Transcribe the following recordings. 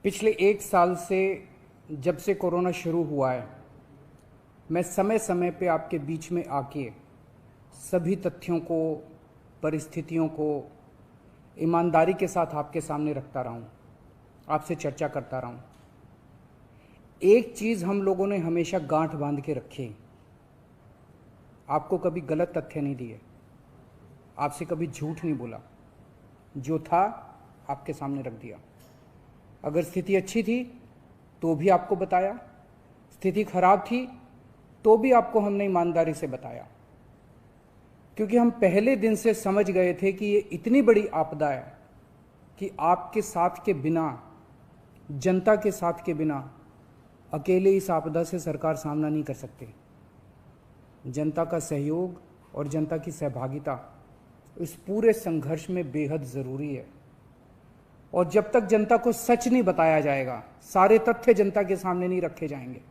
पिछले 1 साल से जब से कोरोना शुरू हुआ है, मैं समय समय पे आपके बीच में आके सभी तथ्यों को, परिस्थितियों को ईमानदारी के साथ आपके सामने रखता रहा हूँ, आपसे चर्चा करता रहा हूँ। एक चीज़ हम लोगों ने हमेशा गांठ बांध के रखी, आपको कभी गलत तथ्य नहीं दिए, आपसे कभी झूठ नहीं बोला, जो था आपके सामने रख दिया। अगर स्थिति अच्छी थी तो भी आपको बताया, स्थिति खराब थी तो भी आपको हमने ईमानदारी से बताया, क्योंकि हम पहले दिन से समझ गए थे कि ये इतनी बड़ी आपदा है कि आपके साथ के बिना, जनता के साथ के बिना अकेले इस आपदा से सरकार सामना नहीं कर सकती। जनता का सहयोग और जनता की सहभागिता इस पूरे संघर्ष में बेहद ज़रूरी है। और जब तक जनता को सच नहीं बताया जाएगा, सारे तथ्य जनता के सामने नहीं रखे जाएंगे,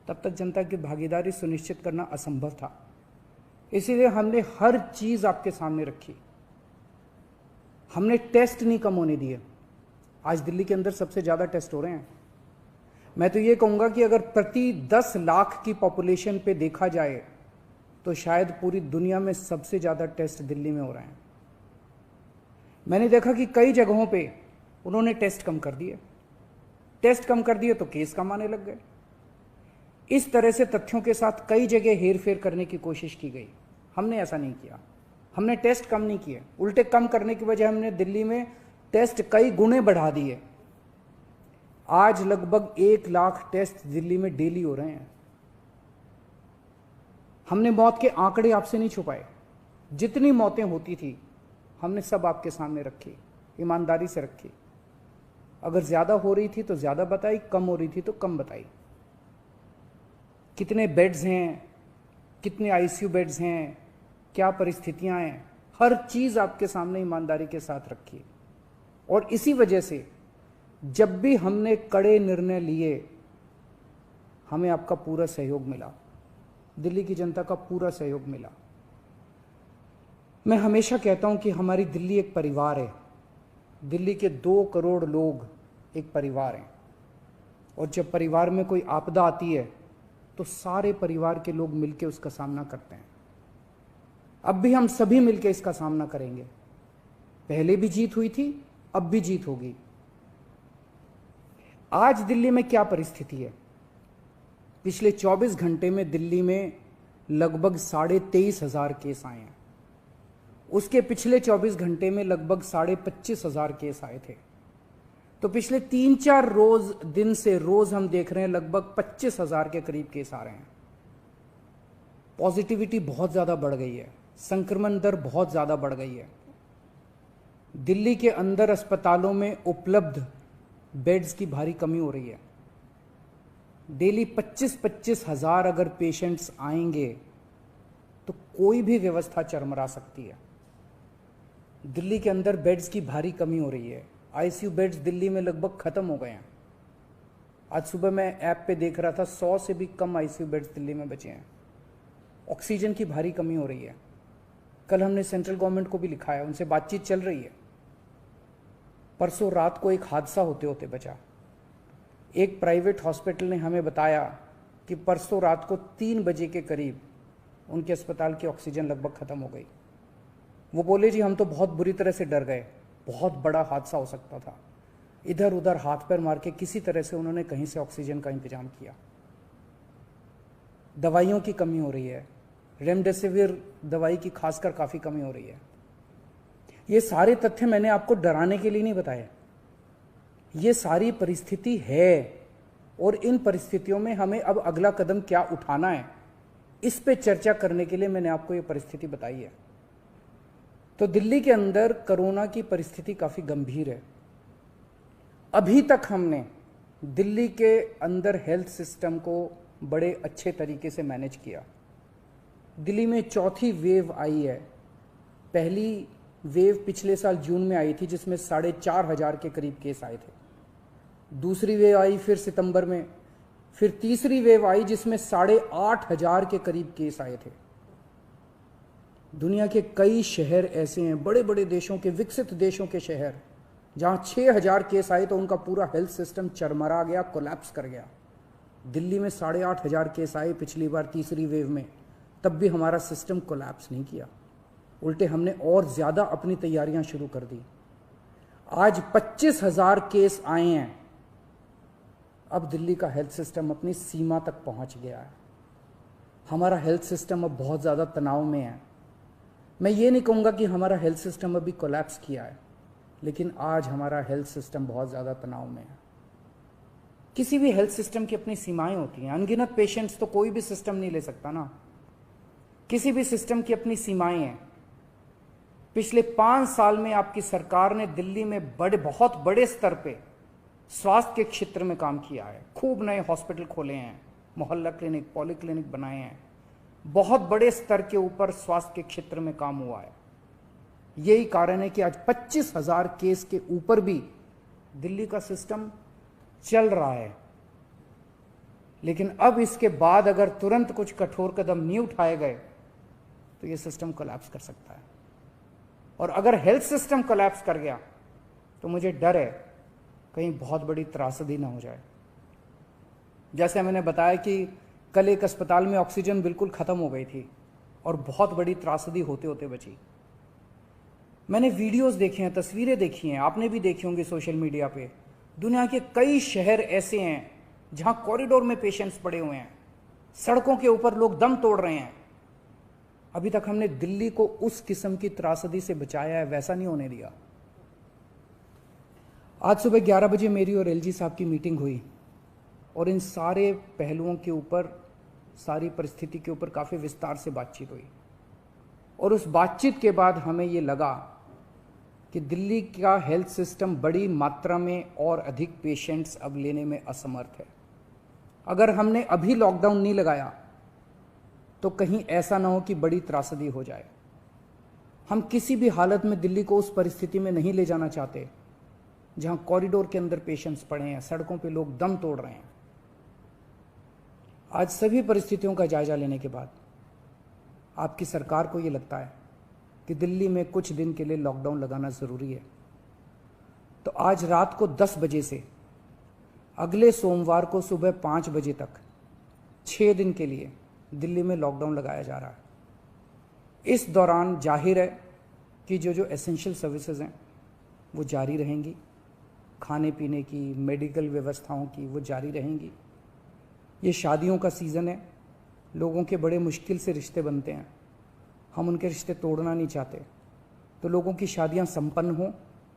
तब तक जनता की भागीदारी सुनिश्चित करना असंभव था। इसीलिए हमने हर चीज़ आपके सामने रखी। हमने टेस्ट नहीं कम होने दिए। आज दिल्ली के अंदर सबसे ज़्यादा टेस्ट हो रहे हैं। मैं तो ये कहूँगा कि अगर प्रति 10 लाख की पॉपुलेशन पे देखा जाए तो शायद पूरी दुनिया में सबसे ज़्यादा टेस्ट दिल्ली में हो रहे हैं। मैंने देखा कि कई जगहों पे उन्होंने टेस्ट कम कर दिए। टेस्ट कम कर दिए तो केस कम आने लग गए। इस तरह से तथ्यों के साथ कई जगह हेरफेर करने की कोशिश की गई। हमने ऐसा नहीं किया। हमने टेस्ट कम नहीं किए, उल्टे कम करने की वजह हमने दिल्ली में टेस्ट कई गुने बढ़ा दिए। आज लगभग 1 लाख टेस्ट दिल्ली में डेली हो रहे हैं। हमने मौत के आंकड़े आपसे नहीं छुपाए। जितनी मौतें होती थी हमने सब आपके सामने रखी, ईमानदारी से रखी। अगर ज्यादा हो रही थी तो ज्यादा बताई, कम हो रही थी तो कम बताई। कितने बेड्स हैं, कितने आईसीयू बेड्स हैं, क्या परिस्थितियां हैं, हर चीज आपके सामने ईमानदारी के साथ रखी। और इसी वजह से जब भी हमने कड़े निर्णय लिए, हमें आपका पूरा सहयोग मिला, दिल्ली की जनता का पूरा सहयोग मिला। मैं हमेशा कहता हूं कि हमारी दिल्ली एक परिवार है। दिल्ली के 2 करोड़ लोग एक परिवार हैं। और जब परिवार में कोई आपदा आती है तो सारे परिवार के लोग मिलकर उसका सामना करते हैं। अब भी हम सभी मिलकर इसका सामना करेंगे। पहले भी जीत हुई थी, अब भी जीत होगी। आज दिल्ली में क्या परिस्थिति है? पिछले 24 घंटे में दिल्ली में लगभग 23,500 केस आए हैं। उसके पिछले 24 घंटे में लगभग 25,500 केस आए थे। तो पिछले 3-4 दिन से रोज हम देख रहे हैं लगभग 25,000 के करीब केस आ रहे हैं। पॉजिटिविटी बहुत ज्यादा बढ़ गई है, संक्रमण दर बहुत ज्यादा बढ़ गई है। दिल्ली के अंदर अस्पतालों में उपलब्ध बेड्स की भारी कमी हो रही है। डेली 25-25 हजार अगर पेशेंट्स आएंगे तो कोई भी व्यवस्था चरमरा सकती है। दिल्ली के अंदर बेड्स की भारी कमी हो रही है। आईसीयू बेड्स दिल्ली में लगभग खत्म हो गए हैं। आज सुबह मैं ऐप पे देख रहा था 100 से भी कम आईसीयू बेड्स दिल्ली में बचे हैं। ऑक्सीजन की भारी कमी हो रही है। कल हमने सेंट्रल गवर्नमेंट को भी लिखा है, उनसे बातचीत चल रही है। परसों रात को एक हादसा होते होते बचा। एक प्राइवेट हॉस्पिटल ने हमें बताया कि परसों रात को 3 बजे के करीब उनके अस्पताल की ऑक्सीजन लगभग खत्म हो गई। वो बोले जी हम तो बहुत बुरी तरह से डर गए, बहुत बड़ा हादसा हो सकता था। इधर उधर हाथ पैर मार के किसी तरह से उन्होंने कहीं से ऑक्सीजन का इंतजाम किया। दवाइयों की कमी हो रही है, रेमडेसिविर दवाई की खासकर काफ़ी कमी हो रही है। ये सारे तथ्य मैंने आपको डराने के लिए नहीं बताए। ये सारी परिस्थिति है और इन परिस्थितियों में हमें अब अगला कदम क्या उठाना है, इस पे चर्चा करने के लिए मैंने आपको ये परिस्थिति बताई है। तो दिल्ली के अंदर कोरोना की परिस्थिति काफ़ी गंभीर है। अभी तक हमने दिल्ली के अंदर हेल्थ सिस्टम को बड़े अच्छे तरीके से मैनेज किया। दिल्ली में 4थी वेव आई है। पहली वेव पिछले साल जून में आई थी जिसमें 4,500 के करीब केस आए थे। दूसरी वेव आई फिर सितंबर में, फिर तीसरी वेव आई जिसमें 8,500 के करीब केस आए थे। दुनिया के कई शहर ऐसे हैं, बड़े बड़े देशों के, विकसित देशों के शहर, जहां 6,000 केस आए तो उनका पूरा हेल्थ सिस्टम चरमरा गया, कोलैप्स कर गया। दिल्ली में 8,500 केस आए पिछली बार तीसरी वेव में, तब भी हमारा सिस्टम कोलैप्स नहीं किया, उल्टे हमने और ज्यादा अपनी तैयारियां शुरू कर दी। आज 25,000 केस आए हैं। अब दिल्ली का हेल्थ सिस्टम अपनी सीमा तक पहुंच गया है। हमारा हेल्थ सिस्टम अब बहुत ज़्यादा तनाव में है। मैं ये नहीं कहूँगा कि हमारा हेल्थ सिस्टम अभी कोलैप्स किया है, लेकिन आज हमारा हेल्थ सिस्टम बहुत ज़्यादा तनाव में है। किसी भी हेल्थ सिस्टम की अपनी सीमाएं होती हैं। अनगिनत पेशेंट्स तो कोई भी सिस्टम नहीं ले सकता ना। किसी भी सिस्टम की अपनी सीमाएं हैं। पिछले 5 साल में आपकी सरकार ने दिल्ली में बहुत बड़े स्तर पे स्वास्थ्य के क्षेत्र में काम किया है। खूब नए हॉस्पिटल खोले हैं, मोहल्ला क्लिनिक, पॉली क्लिनिक बनाए हैं। बहुत बड़े स्तर के ऊपर स्वास्थ्य के क्षेत्र में काम हुआ है। यही कारण है कि आज 25,000 केस के ऊपर भी दिल्ली का सिस्टम चल रहा है। लेकिन अब इसके बाद अगर तुरंत कुछ कठोर कदम नहीं उठाए गए तो यह सिस्टम कोलैप्स कर सकता है। और अगर हेल्थ सिस्टम कोलैप्स कर गया तो मुझे डर है कहीं बहुत बड़ी त्रासदी ना हो जाए। जैसे मैंने बताया कि कल एक अस्पताल में ऑक्सीजन बिल्कुल खत्म हो गई थी और बहुत बड़ी त्रासदी होते होते बची। मैंने वीडियोस देखे हैं, तस्वीरें देखी हैं, आपने भी देखी होंगी सोशल मीडिया पे। दुनिया के कई शहर ऐसे हैं जहां कॉरिडोर में पेशेंट्स पड़े हुए हैं, सड़कों के ऊपर लोग दम तोड़ रहे हैं। अभी तक हमने दिल्ली को उस किस्म की त्रासदी से बचाया है, वैसा नहीं होने दिया। आज सुबह 11 बजे मेरी और एलजी साहब की मीटिंग हुई और इन सारे पहलुओं के ऊपर, सारी परिस्थिति के ऊपर काफ़ी विस्तार से बातचीत हुई। और उस बातचीत के बाद हमें ये लगा कि दिल्ली का हेल्थ सिस्टम बड़ी मात्रा में और अधिक पेशेंट्स अब लेने में असमर्थ है। अगर हमने अभी लॉकडाउन नहीं लगाया तो कहीं ऐसा ना हो कि बड़ी त्रासदी हो जाए। हम किसी भी हालत में दिल्ली को उस परिस्थिति में नहीं ले जाना चाहते जहां कॉरिडोर के अंदर पेशेंट्स पड़े हैं, सड़कों पे लोग दम तोड़ रहे हैं। आज सभी परिस्थितियों का जायजा लेने के बाद आपकी सरकार को यह लगता है कि दिल्ली में कुछ दिन के लिए लॉकडाउन लगाना जरूरी है, तो आज रात को 10 बजे से अगले सोमवार को सुबह 5 बजे तक 6 दिन के लिए दिल्ली में लॉकडाउन लगाया जा रहा है। इस दौरान जाहिर है कि जो एसेंशियल सर्विसेज हैं वो जारी रहेंगी, खाने पीने की, मेडिकल व्यवस्थाओं की वो जारी रहेंगी। ये शादियों का सीज़न है, लोगों के बड़े मुश्किल से रिश्ते बनते हैं, हम उनके रिश्ते तोड़ना नहीं चाहते, तो लोगों की शादियां संपन्न हों,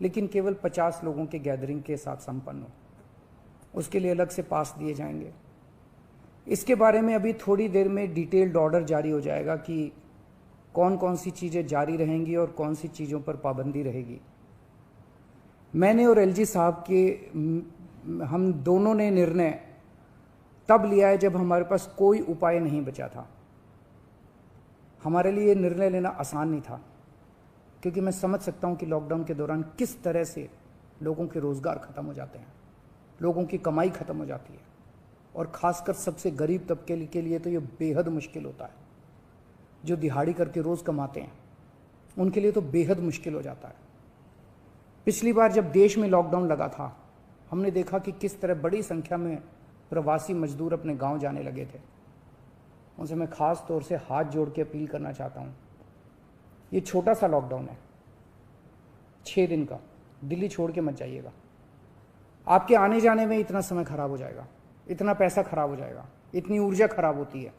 लेकिन केवल 50 लोगों के गैदरिंग के साथ संपन्न हो। उसके लिए अलग से पास दिए जाएंगे। इसके बारे में अभी थोड़ी देर में डिटेल्ड ऑर्डर जारी हो जाएगा कि कौन कौन सी चीज़ें जारी रहेंगी और कौन सी चीज़ों पर पाबंदी रहेगी। मैंने और एलजी साहब के हम दोनों ने निर्णय तब लिया है जब हमारे पास कोई उपाय नहीं बचा था। हमारे लिए निर्णय लेना आसान नहीं था, क्योंकि मैं समझ सकता हूं कि लॉकडाउन के दौरान किस तरह से लोगों के रोज़गार ख़त्म हो जाते हैं, लोगों की कमाई ख़त्म हो जाती है, और ख़ासकर सबसे गरीब तबके के लिए तो ये बेहद मुश्किल होता है। जो दिहाड़ी करके रोज़ कमाते हैं उनके लिए तो बेहद मुश्किल हो जाता है। पिछली बार जब देश में लॉकडाउन लगा था, हमने देखा कि किस तरह बड़ी संख्या में प्रवासी मजदूर अपने गांव जाने लगे थे। उनसे मैं ख़ास तौर से हाथ जोड़ के अपील करना चाहता हूं, ये छोटा सा लॉकडाउन है, 6 दिन का, दिल्ली छोड़ के मत जाइएगा। आपके आने जाने में इतना समय खराब हो जाएगा, इतना पैसा खराब हो जाएगा, इतनी ऊर्जा खराब होती है।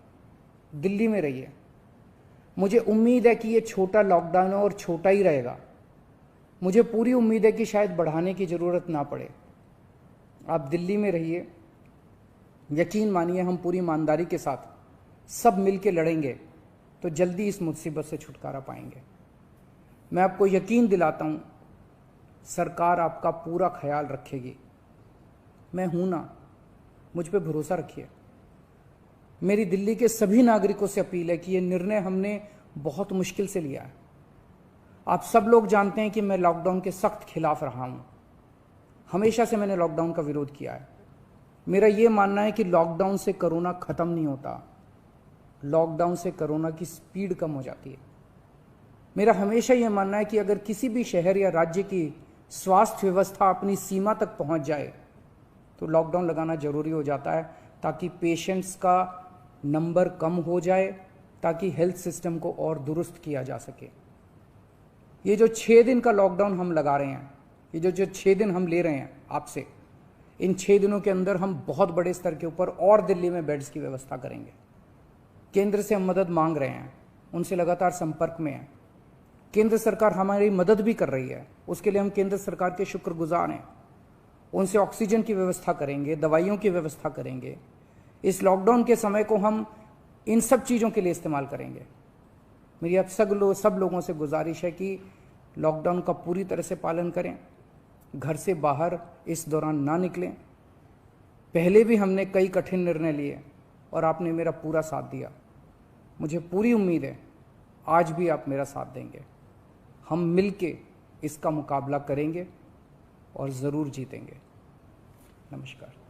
दिल्ली में रहिए। मुझे उम्मीद है कि ये छोटा लॉकडाउन है और छोटा ही रहेगा। मुझे पूरी उम्मीद है कि शायद बढ़ाने की ज़रूरत ना पड़े। आप दिल्ली में रहिए। यकीन मानिए, हम पूरी ईमानदारी के साथ सब मिल के लड़ेंगे तो जल्दी इस मुसीबत से छुटकारा पाएंगे। मैं आपको यकीन दिलाता हूँ, सरकार आपका पूरा ख्याल रखेगी। मैं हूँ ना, मुझ पे भरोसा रखिए। मेरी दिल्ली के सभी नागरिकों से अपील है कि ये निर्णय हमने बहुत मुश्किल से लिया है। आप सब लोग जानते हैं कि मैं लॉकडाउन के सख्त खिलाफ रहा हूँ। हमेशा से मैंने लॉकडाउन का विरोध किया है। मेरा ये मानना है कि लॉकडाउन से कोरोना ख़त्म नहीं होता, लॉकडाउन से कोरोना की स्पीड कम हो जाती है। मेरा हमेशा ये मानना है कि अगर किसी भी शहर या राज्य की स्वास्थ्य व्यवस्था अपनी सीमा तक पहुंच जाए तो लॉकडाउन लगाना जरूरी हो जाता है, ताकि पेशेंट्स का नंबर कम हो जाए, ताकि हेल्थ सिस्टम को और दुरुस्त किया जा सके। ये जो 6 दिन का लॉकडाउन हम लगा रहे हैं, ये जो 6 दिन हम ले रहे हैं आपसे, इन 6 दिनों के अंदर हम बहुत बड़े स्तर के ऊपर और दिल्ली में बेड्स की व्यवस्था करेंगे। केंद्र से हम मदद मांग रहे हैं, उनसे लगातार संपर्क में हैं। केंद्र सरकार हमारी मदद भी कर रही है, उसके लिए हम केंद्र सरकार के शुक्रगुजार हैं। उनसे ऑक्सीजन की व्यवस्था करेंगे, दवाइयों की व्यवस्था करेंगे। इस लॉकडाउन के समय को हम इन सब चीज़ों के लिए इस्तेमाल करेंगे। मेरी अब सब लोगों से गुजारिश है कि लॉकडाउन का पूरी तरह से पालन करें, घर से बाहर इस दौरान ना निकलें। पहले भी हमने कई कठिन निर्णय लिए और आपने मेरा पूरा साथ दिया। मुझे पूरी उम्मीद है आज भी आप मेरा साथ देंगे। हम मिलके इसका मुकाबला करेंगे और ज़रूर जीतेंगे। नमस्कार।